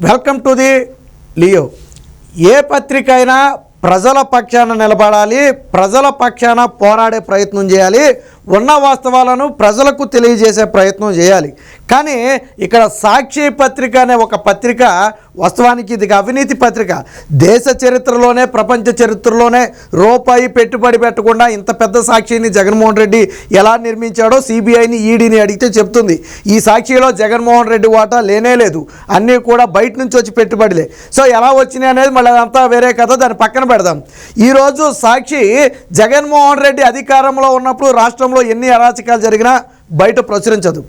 Welcome to the Leo. ఏ పత్రిక అయినా ప్రజల పక్షాన నిలబడాలి, ప్రజల పక్షాన పోరాడే ప్రయత్నం చేయాలి, ఉన్న వాస్తవాలను ప్రజలకు తెలియజేసే ప్రయత్నం చేయాలి. కానీ ఇక్కడ సాక్షి పత్రిక అనే ఒక పత్రిక వాస్తవానికి ఇది అవినీతి పత్రిక. దేశ చరిత్రలోనే ప్రపంచ చరిత్రలోనే రూపాయి పెట్టుబడి పెట్టకుండా ఇంత పెద్ద సాక్షిని జగన్మోహన్ రెడ్డి ఎలా నిర్మించాడో సిబిఐని ఈడీని అడిగితే చెప్తుంది. ఈ సాక్షిలో జగన్మోహన్ రెడ్డి వాటా లేనే లేదు, అన్నీ కూడా బయట నుంచి వచ్చి పెట్టుబడిలే. సో ఎలా వచ్చినాయి అనేది మళ్ళీ అదంతా వేరే కథ, దాన్ని పక్కన పెడదాం. ఈరోజు సాక్షి జగన్మోహన్ రెడ్డి అధికారంలో ఉన్నప్పుడు రాష్ట్రంలో ఎన్ని అరాచకాలు జరిగినా బయట ప్రచురించదు.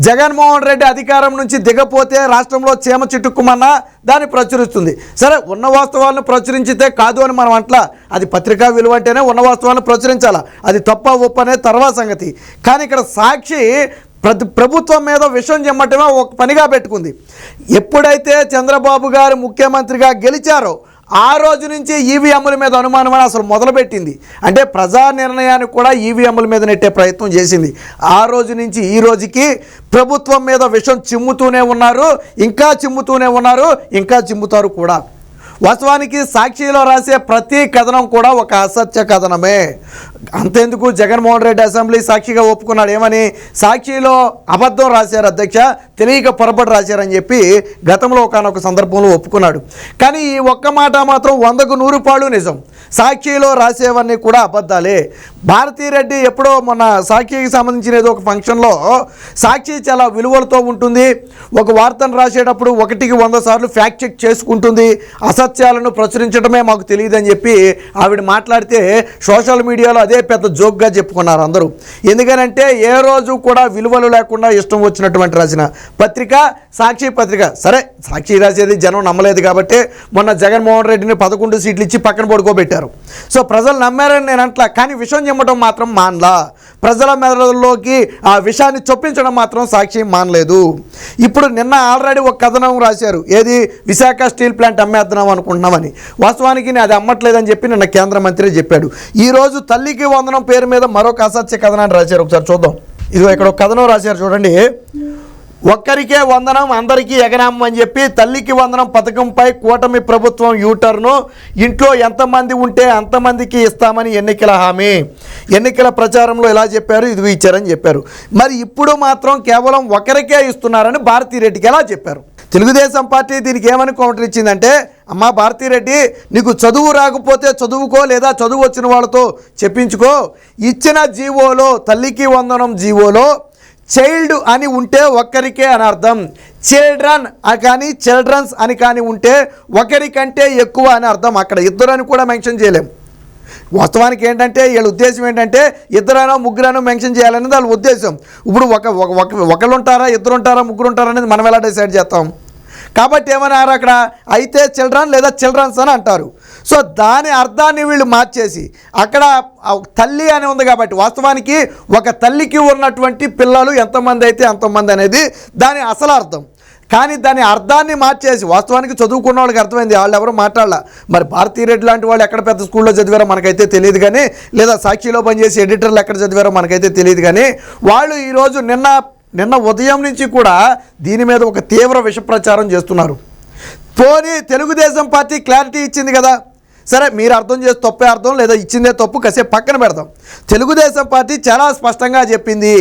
జగన్మోహన్ రెడ్డి అధికారం నుంచి దిగపోతే రాష్ట్రంలో చీమ చిట్టుకుమన్నా దాన్ని ప్రచురిస్తుంది. సరే, ఉన్న వాస్తవాలను ప్రచురించితే కాదు అని మనం అంటలా, అది పత్రికా విలువ అంటేనే ఉన్న వాస్తవాలను ప్రచురించాలా, అది తప్ప ఒప్పు అనేది తర్వాత సంగతి. కానీ ఇక్కడ సాక్షి ప్రభుత్వం మీద విషం చెమ్మటమే ఒక పనిగా పెట్టుకుంది. ఎప్పుడైతే చంద్రబాబు గారు ముఖ్యమంత్రిగా గెలిచారో ఆ రోజు నుంచి ఈవీఎంల మీద అనుమానం అని అసలు మొదలుపెట్టింది. అంటే ప్రజా నిర్ణయాన్ని కూడా ఈవీఎంల మీద నెట్టే ప్రయత్నం చేసింది. ఆ రోజు నుంచి ఈ రోజుకి ప్రభుత్వం మీద విషం చిమ్ముతూనే ఉన్నారు, ఇంకా చిమ్ముతూనే ఉన్నారు, ఇంకా చిమ్ముతారు కూడా. వాస్తవానికి సాక్షిలో రాసే ప్రతి కథనం కూడా ఒక అసత్య కథనమే. అంతెందుకు, జగన్మోహన్ రెడ్డి అసెంబ్లీ సాక్షిగా ఒప్పుకున్నాడు. ఏమని? సాక్షిలో అబద్ధం రాశారు అధ్యక్ష, తెలియక పొరపాటు రాశారని చెప్పి గతంలో ఒకనొక సందర్భంలో ఒప్పుకున్నాడు. కానీ ఈ ఒక్క మాట మాత్రం 100కు 100 పాళ్ళు నిజం. సాక్షిలో రాసేవన్నీ కూడా అబద్ధాలే. భారతీరెడ్డి ఎప్పుడో మొన్న సాక్షికి సంబంధించిన ఏదో ఒక ఫంక్షన్లో సాక్షి చాలా విలువలతో ఉంటుంది, ఒక వార్తను రాసేటప్పుడు 1కి 100 సార్లు ఫ్యాక్ట్ చెక్ చేసుకుంటుంది, అసత్యాలను ప్రచురించడమే మాకు తెలియదని చెప్పి ఆవిడ మాట్లాడితే సోషల్ మీడియాలో అదే పెద్ద జోక్గా చెప్పుకున్నారు అందరూ. ఎందుకనంటే ఏ రోజు కూడా విలువలు లేకుండా ఇష్టం వచ్చినటువంటి రాసిన పత్రిక సాక్షి పత్రిక. సరే, సాక్షి రాసేది జనం నమ్మలేదు కాబట్టి మొన్న జగన్మోహన్ రెడ్డిని 11 సీట్లు ఇచ్చి పక్కన పడుకోబెట్టారు. సో ప్రజలు నమ్మారని నేను అంటలా, కానీ విషం చెమ్మటం మాత్రం మానలా. ప్రజల మెదడులోకి ఆ విషయాన్ని చొప్పించడం మాత్రం సాక్షి మానలేదు. ఇప్పుడు నిన్న ఆల్రెడీ ఒక కథనం రాశారు, ఏది విశాఖ స్టీల్ ప్లాంట్ అమ్మేద్దాం అనుకుంటున్నామని. వాస్తవానికి అది అమ్మట్లేదని చెప్పి నిన్న కేంద్ర మంత్రి చెప్పాడు. ఈరోజు తల్లికి వందనం పేరు మీద మరొక అసత్య కథనాన్ని రాశారు. ఒకసారి చూద్దాం. ఇదిగో ఇక్కడ ఒక కథనం రాశారు చూడండి. ఒక్కరికే వందనం అందరికీ ఎగనాం అని చెప్పి తల్లికి వందనం పథకంపై కూటమి ప్రభుత్వం యూటర్ను, ఇంట్లో ఎంతమంది ఉంటే అంతమందికి ఇస్తామని ఎన్నికల హామీ. ఎన్నికల ప్రచారంలో ఎలా చెప్పారు, ఇది ఇచ్చారని చెప్పారు. మరి ఇప్పుడు మాత్రం కేవలం ఒకరికే ఇస్తున్నారని భారతీరెడ్డికి ఎలా చెప్పారు? తెలుగుదేశం పార్టీ దీనికి ఏమని కౌంటర్ ఇచ్చిందంటే, అమ్మా భారతీరెడ్డి, నీకు చదువు రాకపోతే చదువుకో, లేదా చదువు వచ్చిన వాళ్ళతో చెప్పించుకో. ఇచ్చిన జీవోలో, తల్లికి వందనం జీవోలో చైల్డ్ అని ఉంటే ఒక్కరికే అని అర్థం, చిల్డ్రన్ కానీ చిల్డ్రన్స్ అని కానీ ఉంటే ఒకరికంటే ఎక్కువ అని అర్థం. అక్కడ ఇద్దరు అని కూడా మెన్షన్ చేయలేం. వాస్తవానికి ఏంటంటే వీళ్ళ ఉద్దేశం ఏంటంటే ఇద్దరైనా ముగ్గురైనా మెన్షన్ చేయాలనేది వాళ్ళ ఉద్దేశం. ఇప్పుడు ఒకళ్ళు ఉంటారా, ఇద్దరు ఉంటారా, ముగ్గురు ఉంటారా అనేది మనం ఎలా డిసైడ్ చేస్తాం? కాబట్టి ఏమన్నారు అక్కడ, అయితే చిల్డ్రన్ లేదా చిల్డ్రన్స్ అని అంటారు. సో దాని అర్థాన్ని వీళ్ళు మార్చేసి అక్కడ తల్లి అని ఉంది కాబట్టి వాస్తవానికి ఒక తల్లికి ఉన్నటువంటి పిల్లలు ఎంతమంది అయితే అంతమంది అనేది దాని అసలు అర్థం. కానీ దాని అర్థాన్ని మార్చేసి వాస్తవానికి చదువుకున్న వాళ్ళకి అర్థమైంది, వాళ్ళు ఎవరు మాట్లాడాల. మరి భారతీరెడ్డి లాంటి వాళ్ళు ఎక్కడ పెద్ద స్కూల్లో చదివారో మనకైతే తెలియదు, కానీ లేదా సాక్షిలో పనిచేసి ఎడిటర్లు ఎక్కడ చదివారో మనకైతే తెలియదు. కానీ వాళ్ళు ఈరోజు నిన్న ఉదయం నుంచి కూడా దీని మీద ఒక తీవ్ర విష ప్రచారం చేస్తున్నారు. పోనీ తెలుగుదేశం పార్టీ క్లారిటీ ఇచ్చింది కదా, సరే మీరు అర్థం చేసి తప్పే అర్థం, లేదా ఇచ్చిందే తప్పు, కాసేపు పక్కన పెడదాం. తెలుగుదేశం పార్టీ చాలా స్పష్టంగా చెప్పింది,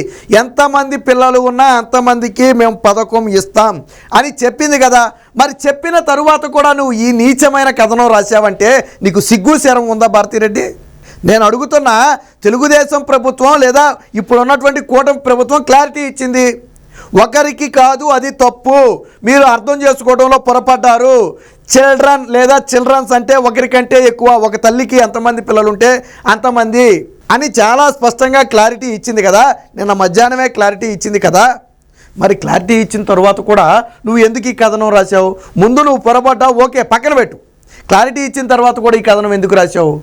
ఎంతమంది పిల్లలు ఉన్నా అంతమందికి మేము పథకం ఇస్తాం అని చెప్పింది కదా. మరి చెప్పిన తరువాత కూడా నువ్వు ఈ నీచమైన కథనం రాశావంటే నీకు సిగ్గు శరం ఉందా భారతీరెడ్డి? నేను అడుగుతున్నా, తెలుగుదేశం ప్రభుత్వం లేదా ఇప్పుడు ఉన్నటువంటి కూటమి ప్రభుత్వం క్లారిటీ ఇచ్చింది, ఒకరికి కాదు అది తప్పు, మీరు అర్థం చేసుకోవడంలో పొరపడ్డారు. చిల్డ్రన్ లేదా చిల్డ్రన్స్ అంటే ఒకరికంటే ఎక్కువ, ఒక తల్లికి ఎంతమంది పిల్లలు ఉంటే అంతమంది అని చాలా స్పష్టంగా క్లారిటీ ఇచ్చింది కదా. నిన్న మధ్యాహ్నమే క్లారిటీ ఇచ్చింది కదా. మరి క్లారిటీ ఇచ్చిన తర్వాత కూడా నువ్వు ఎందుకు ఈ కథనం రాశావు? ముందు నువ్వు పొరపడ్డావు, ఓకే పక్కన పెట్టు. క్లారిటీ ఇచ్చిన తర్వాత కూడా ఈ కథనం ఎందుకు రాశావు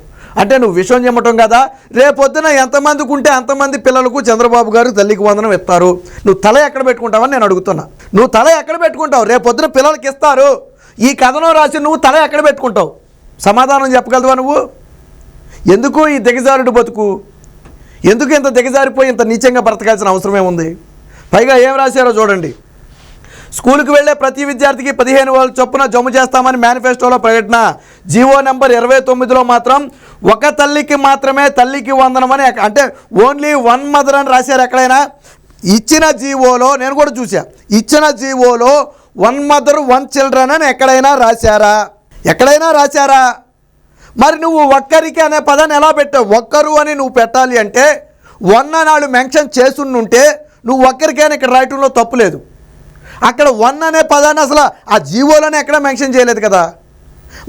అంటే నువ్వు విషయం చెమ్మటం కదా. రేపొద్దున ఎంతమందికి ఉంటే అంతమంది పిల్లలకు చంద్రబాబు గారు తల్లికి వందనం ఇస్తారు. నువ్వు తల ఎక్కడ పెట్టుకుంటావని నేను అడుగుతున్నా. నువ్వు తల ఎక్కడ పెట్టుకుంటావు? రేపొద్దున పిల్లలకి ఇస్తారు, ఈ కథనం రాసి నువ్వు తల ఎక్కడ పెట్టుకుంటావు? సమాధానం చెప్పగలవా నువ్వు? ఎందుకు ఈ దిగజారుడు బతుకు? ఎందుకు ఇంత దిగజారిపోయి ఇంత నీచంగా బ్రతకాల్సిన అవసరమే ఉంది? పైగా ఏం రాశారో చూడండి. స్కూల్కి వెళ్ళే ప్రతి విద్యార్థికి 15,000 చొప్పున జమ చేస్తామని మేనిఫెస్టోలో ప్రకటన. జీవో నెంబర్ 29లో మాత్రం ఒక తల్లికి మాత్రమే తల్లికి వందనమని, అంటే ఓన్లీ వన్ మదర్ అని రాశారు. ఎక్కడైనా ఇచ్చిన జీవోలో నేను కూడా చూసా, ఇచ్చిన జీవోలో వన్ మదర్ వన్ చిల్డ్రన్ అని ఎక్కడైనా రాశారా? ఎక్కడైనా రాశారా? మరి నువ్వు ఒక్కరికి అనే పదాన్ని ఎలా పెట్టావు? ఒక్కరు అని నువ్వు పెట్టాలి అంటే వన్ అని వాళ్ళు మెన్షన్ చేస్తుంటే నువ్వు ఒక్కరికైనా ఇక్కడ రాయటంలో తప్పు లేదు. అక్కడ వన్ అనే పదాన్ని అసలు ఆ జీవోలోనే ఎక్కడ మెన్షన్ చేయలేదు కదా.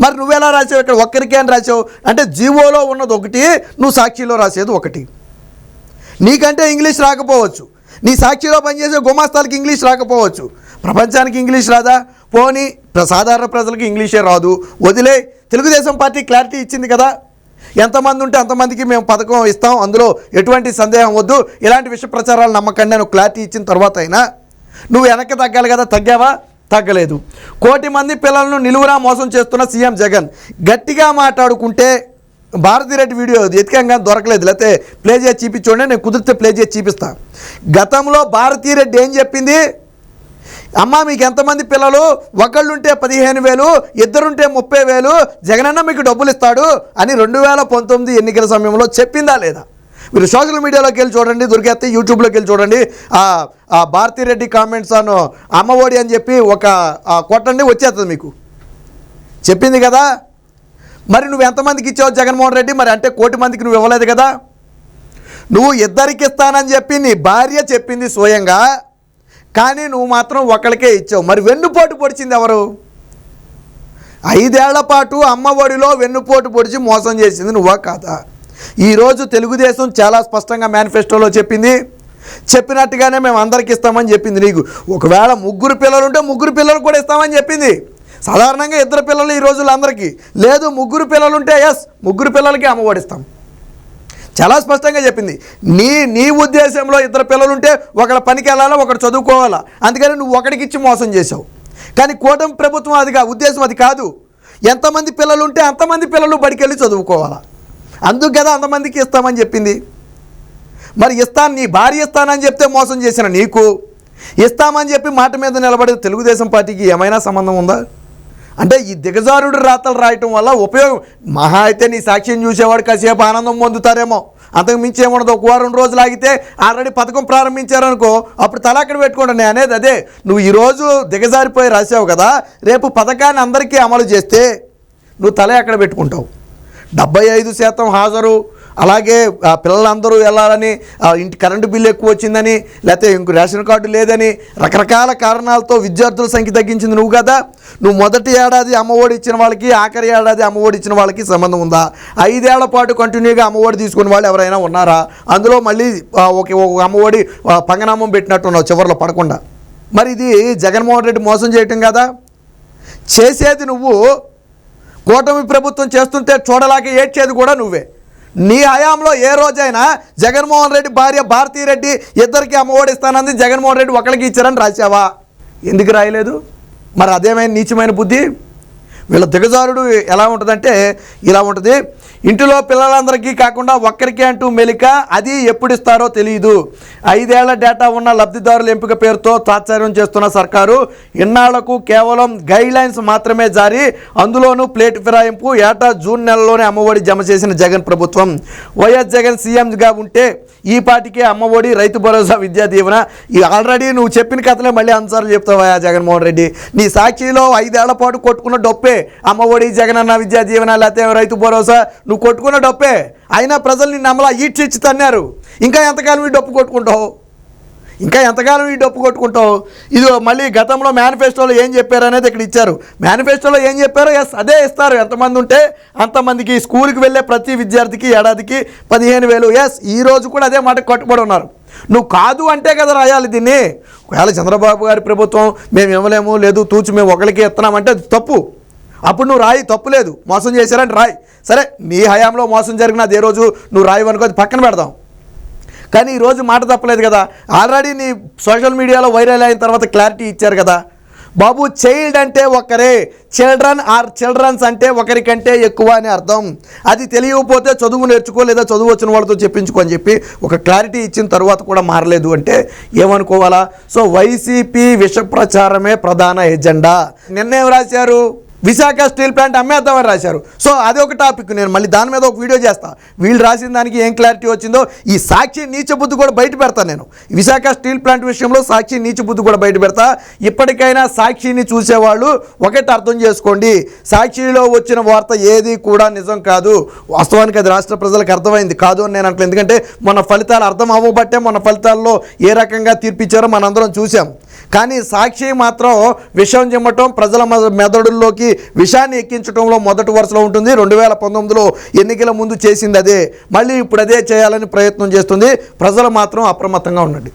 మరి నువ్వెలా రాసావు? ఇక్కడ ఒక్కరికే అని రాసావు అంటే జీవోలో ఉన్నది ఒకటి, నువ్వు సాక్షిలో రాసేది ఒకటి. నీకంటే ఇంగ్లీష్ రాకపోవచ్చు, నీ సాక్షిలో పనిచేసే గుమాస్తాలకి ఇంగ్లీష్ రాకపోవచ్చు, ప్రపంచానికి ఇంగ్లీష్ రాదా? పోనీ సాధారణ ప్రజలకు ఇంగ్లీషే రాదు, వదిలే. తెలుగుదేశం పార్టీ క్లారిటీ ఇచ్చింది కదా, ఎంతమంది ఉంటే అంతమందికి మేము పథకం ఇస్తాం, అందులో ఎటువంటి సందేహం వద్దు, ఇలాంటి విషయ ప్రచారాలు నమ్మకండి అని క్లారిటీ ఇచ్చిన తర్వాత అయినా నువ్వు వెనక్కి తగ్గాలి కదా. తగ్గావా? తగ్గలేదు. 1 కోటి మంది పిల్లలను నిలువురా మోసం చేస్తున్న సీఎం జగన్. గట్టిగా మాట్లాడుకుంటే భారతిరెడ్డి వీడియో ఎతికంగా దొరకలేదు, లేకపోతే ప్లే చేసి చూపించండి, నేను కుదిరితే ప్లే చేసి చూపిస్తాను. గతంలో భారతిరెడ్డి ఏం చెప్పింది? అమ్మ మీకు ఎంతమంది పిల్లలు, ఒకళ్ళుంటే 15,000, ఇద్దరుంటే 30,000, జగనన్న మీకు డబ్బులు ఇస్తాడు అని 2019 ఎన్నికల సమయంలో చెప్పిందా లేదా? మీరు సోషల్ మీడియాలోకి వెళ్ళి చూడండి, దొరికేస్తే యూట్యూబ్లోకి వెళ్ళి చూడండి. ఆ భారతిరెడ్డి కామెంట్స్ అను అమ్మఒడి అని చెప్పి ఒక కొట్టండి, వచ్చేస్తుంది మీకు. చెప్పింది కదా. మరి నువ్వు ఎంతమందికి ఇచ్చావు జగన్మోహన్ రెడ్డి? మరి అంటే 1 కోటి మందికి నువ్వు ఇవ్వలేదు కదా. నువ్వు ఇద్దరికి ఇస్తానని చెప్పి నీ భార్య చెప్పింది స్వయంగా, కానీ నువ్వు మాత్రం ఒకరికే ఇచ్చావు. మరి వెన్నుపోటు పొడిచింది ఎవరు? 5 ఏళ్ల పాటు అమ్మఒడిలో వెన్నుపోటు పొడిచి మోసం చేసింది నువ్వా కాదా? ఈరోజు తెలుగుదేశం చాలా స్పష్టంగా మేనిఫెస్టోలో చెప్పింది, చెప్పినట్టుగానే మేము అందరికి ఇస్తామని చెప్పింది. నీకు ఒకవేళ 3 పిల్లలు ఉంటే 3 పిల్లలకు కూడా ఇస్తామని చెప్పింది. సాధారణంగా 2 పిల్లలు ఈ రోజుల్లో అందరికీ లేదు, 3 పిల్లలు ఉంటే ఎస్ 3 పిల్లలకి అమ్మఒడి ఇస్తాం, చాలా స్పష్టంగా చెప్పింది. నీ ఉద్దేశంలో 2 పిల్లలు ఉంటే ఒకళ్ళ పనికి వెళ్ళాలా, ఒకటి చదువుకోవాలా, అందుకని నువ్వు ఒకడికి ఇచ్చి మోసం చేసావు. కానీ కూటమి ప్రభుత్వం అది ఉద్దేశం అది కాదు. ఎంతమంది పిల్లలు ఉంటే అంతమంది పిల్లలు బడికి వెళ్ళి చదువుకోవాలా, అందుకు కదా అంతమందికి ఇస్తామని చెప్పింది. మరి ఇస్తాను, నీ భార్య ఇస్తానని చెప్తే మోసం చేసిన నీకు, ఇస్తామని చెప్పి మాట మీద నిలబడే తెలుగుదేశం పార్టీకి ఏమైనా సంబంధం ఉందా? అంటే ఈ దిగజారుడు రాతలు రాయటం వల్ల ఉపయోగం మహా అయితే నీ సాక్ష్యం చూసేవాడు కాసేపు ఆనందం పొందుతారేమో, అంతకు మించి ఏమన్నది. 1 వారం రోజులు ఆగితే ఆల్రెడీ పథకం ప్రారంభించారనుకో, అప్పుడు తల అక్కడ పెట్టుకోండి. నేను అనేది అదే, నువ్వు ఈరోజు దిగజారిపోయి రాసావు కదా, రేపు పథకాన్ని అందరికీ అమలు చేస్తే నువ్వు తల ఎక్కడ పెట్టుకుంటావు? 75% హాజరు, అలాగే పిల్లలందరూ వెళ్ళాలని, ఇంటి కరెంటు బిల్లు ఎక్కువ వచ్చిందని, లేకపోతే ఇంకో రేషన్ కార్డు లేదని, రకరకాల కారణాలతో విద్యార్థుల సంఖ్య తగ్గించింది నువ్వు కదా. నువ్వు మొదటి ఏడాది అమ్మఒడి ఇచ్చిన వాళ్ళకి, ఆఖరి ఏడాది అమ్మఒడి ఇచ్చిన వాళ్ళకి సంబంధం ఉందా? 5 ఏళ్ల పాటు కంటిన్యూగా అమ్మఒడి తీసుకున్న వాళ్ళు ఎవరైనా ఉన్నారా? అందులో మళ్ళీ ఒక అమ్మఒడి పంగనామం పెట్టినట్టున్నావు చివరిలో పడకుండా. మరి ఇది జగన్మోహన్ రెడ్డి మోసం చేయటం కదా. చేసేది నువ్వు, కూటమి ప్రభుత్వం చేస్తుంటే చూడలాగా ఏడ్చేది కూడా నువ్వే. నీ హయాంలో ఏ రోజైనా జగన్మోహన్ రెడ్డి భార్య భారతిరెడ్డి 2కి అమ్మఒడి ఇస్తానంది, జగన్మోహన్ రెడ్డి ఒకరికి ఇచ్చారని రాసావా? ఎందుకు రాయలేదు? మరి అదేమైనా నీచమైన బుద్ధి? వీళ్ళ దిగజారుడు ఎలా ఉంటుందంటే ఇలా ఉంటుంది. ఇంటిలో పిల్లలందరికీ కాకుండా ఒక్కరికే అంటూ మెలిక, అది ఎప్పుడు ఇస్తారో తెలియదు. 5 ఏళ్ల డేటా ఉన్న లబ్ధిదారుల ఎంపిక పేరుతో తాత్సార్యం చేస్తున్న సర్కారు ఇన్నాళ్లకు కేవలం గైడ్లైన్స్ మాత్రమే జారీ, అందులోనూ ప్లేట్ ఫిరాయింపు. ఏటా జూన్ నెలలోనే అమ్మఒడి జమ చేసిన జగన్ ప్రభుత్వం. వైఎస్ జగన్ సీఎంగా ఉంటే ఈ పాటికే అమ్మఒడి, రైతు భరోసా, విద్యా దీవెన, ఆల్రెడీ నువ్వు చెప్పిన కథలే మళ్ళీ అన్సార్లు చెప్తావా జగన్మోహన్ రెడ్డి? నీ సాక్షిలో 5 ఏళ్ల పాటు కొట్టుకున్న డొప్పే అమ్మఒడి, జగనన్న విద్యా దీవెన, లేకపోతే రైతు భరోసా, నువ్వు కొట్టుకున్న డొప్పే. అయినా ప్రజలు నిన్ను అమలా ఈడ్చిచ్చి తన్నారు. ఇంకా ఎంతకాలం ఈ డప్పు కొట్టుకుంటావు? ఇది మళ్ళీ గతంలో మేనిఫెస్టోలో ఏం చెప్పారు అనేది ఇక్కడ ఇచ్చారు. మేనిఫెస్టోలో ఏం చెప్పారో ఎస్ అదే ఇస్తారు. ఎంతమంది ఉంటే అంతమందికి స్కూల్కి వెళ్ళే ప్రతి విద్యార్థికి ఏడాదికి 15,000. ఎస్ ఈ రోజు కూడా అదే మాట కట్టుబడి ఉన్నారు. నువ్వు కాదు అంటే కదా రాయాలి దీన్ని. ఒకవేళ చంద్రబాబు గారి ప్రభుత్వం మేము ఇవ్వలేము, లేదు తూచి మేము ఒకరికి ఇస్తున్నామంటే అది తప్పు. అప్పుడు నువ్వు రాయి, తప్పు లేదు. మోసం చేశారంటే రాయి. సరే నీ హయాంలో మోసం జరిగినది ఏ రోజు నువ్వు రాయి అనుకో, అది పక్కన పెడదాం. కానీ ఈరోజు మాట తప్పలేదు కదా. ఆల్రెడీ నీ సోషల్ మీడియాలో వైరల్ అయిన తర్వాత క్లారిటీ ఇచ్చారు కదా. బాబు చైల్డ్ అంటే ఒకరే, చిల్డ్రన్ ఆర్ చిల్డ్రన్స్ అంటే ఒకరికంటే ఎక్కువ అని అర్థం. అది తెలియకపోతే చదువు నేర్చుకో లేదా చదువు వచ్చిన వాళ్ళతో చెప్పించుకో అని చెప్పి ఒక క్లారిటీ ఇచ్చిన తర్వాత కూడా మారలేదు అంటే ఏమనుకోవాలా? సో వైసీపీ విష ప్రచారమే ప్రధాన ఎజెండా. నిన్నేం రాశారు? విశాఖ స్టీల్ ప్లాంట్ అమ్మేద్దామని రాశారు. సో అదే ఒక టాపిక్, నేను మళ్ళీ దాని మీద ఒక వీడియో చేస్తా. వీళ్ళు రాసిన దానికి ఏం క్లారిటీ వచ్చిందో ఈ సాక్షి నీచ బుద్ధి కూడా బయట పెడతా. నేను విశాఖ స్టీల్ ప్లాంట్ విషయంలో సాక్షి నీచ బుద్ధి కూడా బయట పెడతా. ఇప్పటికైనా సాక్షిని చూసేవాళ్ళు ఒకటి అర్థం చేసుకోండి, సాక్షిలో వచ్చిన వార్త ఏది కూడా నిజం కాదు. వాస్తవానికి అది రాష్ట్ర ప్రజలకు అర్థమైంది కాదు అని నేను అంటలేదు. ఎందుకంటే మొన్న ఫలితాలు అర్థం అవ్వబట్టే మొన్న ఫలితాల్లో ఏ రకంగా తీర్పిచ్చారో మనందరం చూసాం. కానీ సాక్షి మాత్రం విషం చిమ్మటం, ప్రజల మెదడుల్లోకి విషాన్ని ఎక్కించడంలో మొదటి వరుసలో ఉంటుంది. 2019లో ఎన్నికల ముందు చేసింది అదే, మళ్ళీ ఇప్పుడు అదే చేయాలని ప్రయత్నం చేస్తుంది. ప్రజలు మాత్రం అప్రమత్తంగా ఉండండి.